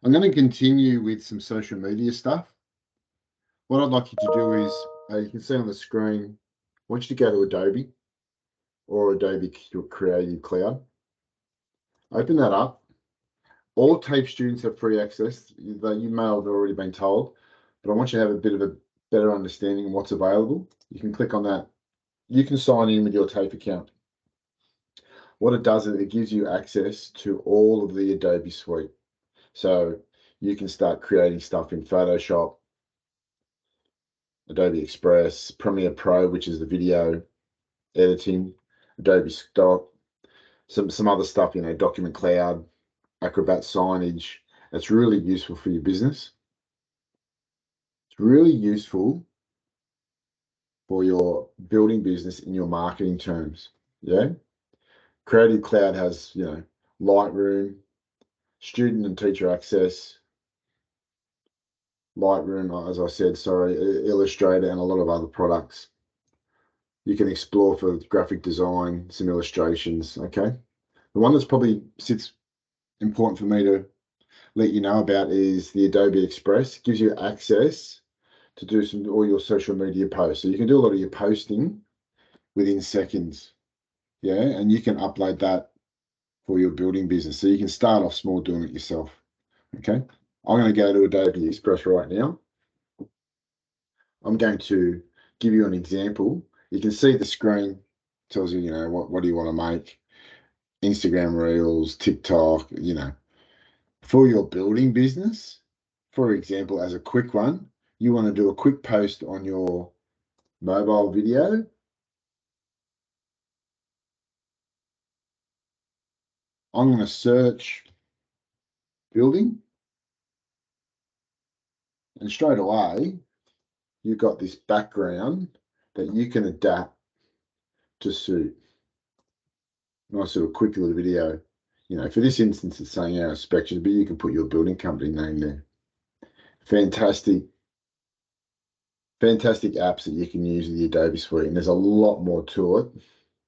I'm going to continue with some social media stuff. What I'd like you to do is, you can see on the screen, I want you to go to Adobe or Adobe Creative Cloud. Open that up. All TAFE students have free access. You may have already been told, but I want you to have a bit of a better understanding of what's available. You can click on that. You can sign in with your TAFE account. What it does is it gives you access to all of the Adobe suite. So you can start creating stuff in Photoshop, Adobe Express, Premiere Pro, which is the video editing, Adobe Stock, some other stuff, Document Cloud, Acrobat signage. It's really useful for your business. It's really useful for your building business in your marketing terms. Yeah. Creative Cloud has, Lightroom, student and teacher access, Lightroom, as I said, Illustrator, and a lot of other products. You can explore for graphic design, some illustrations, okay? The one that's probably sits important for me to let you know about is the Adobe Express. It gives you access to do all your social media posts. So you can do a lot of your posting within seconds, yeah? And you can upload that for your building business. So you can start off small doing it yourself, okay? I'm going to go to Adobe Express right now. I'm going to give you an example. You can see the screen tells you, what do you want to make? Instagram Reels, TikTok, For your building business, for example, as a quick one, you want to do a quick post on your mobile video. I'm going to search building. And straight away, you've got this background that you can adapt to suit. Nice little quick little video. For this instance, it's saying our inspection, but you can put your building company name there. Fantastic apps that you can use with the Adobe suite. And there's a lot more to it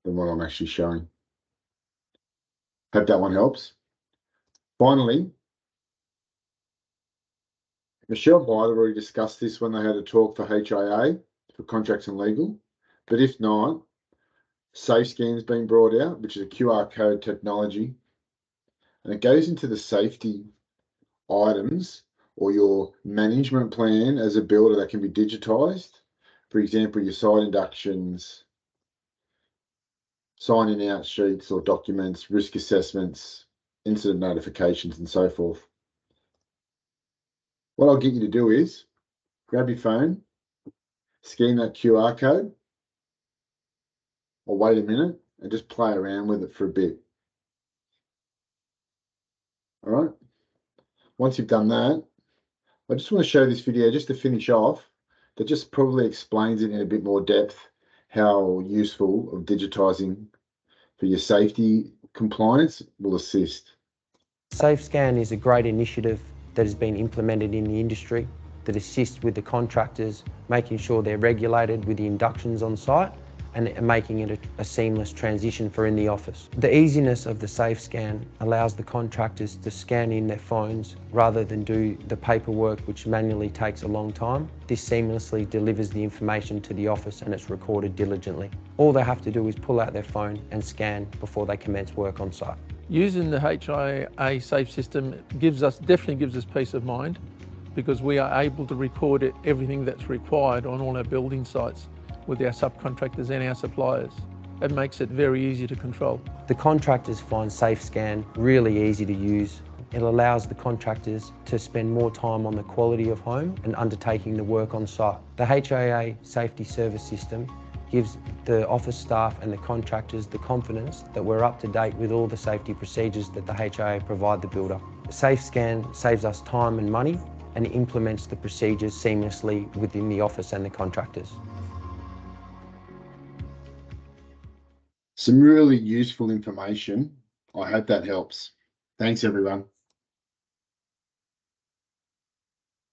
than what I'm actually showing. Hope that one helps. Finally, Michelle might have already discussed this when they had a talk for HIA, for contracts and legal. But if not, SafeScan's been brought out, which is a QR code technology. And it goes into the safety items or your management plan as a builder that can be digitized. For example, your site inductions, signing out sheets or documents, risk assessments, incident notifications, and so forth. What I'll get you to do is grab your phone, scan that QR code, or wait a minute and just play around with it for a bit. All right. Once you've done that, I just want to show this video just to finish off that just probably explains it in a bit more depth how useful of digitizing for your safety compliance will assist. SafeScan is a great initiative that has been implemented in the industry that assists with the contractors, making sure they're regulated with the inductions on site and making it a seamless transition for in the office. The easiness of the SafeScan allows the contractors to scan in their phones rather than do the paperwork which manually takes a long time. This seamlessly delivers the information to the office and it's recorded diligently. All they have to do is pull out their phone and scan before they commence work on site. Using the HIA Safe system definitely gives us peace of mind because we are able to record everything that's required on all our building sites with our subcontractors and our suppliers. It makes it very easy to control. The contractors find SafeScan really easy to use. It allows the contractors to spend more time on the quality of home and undertaking the work on site. The HIA Safety Service System gives the office staff and the contractors the confidence that we're up to date with all the safety procedures that the HIA provide the builder. SafeScan saves us time and money and implements the procedures seamlessly within the office and the contractors. Some really useful information. I hope that helps. Thanks, everyone.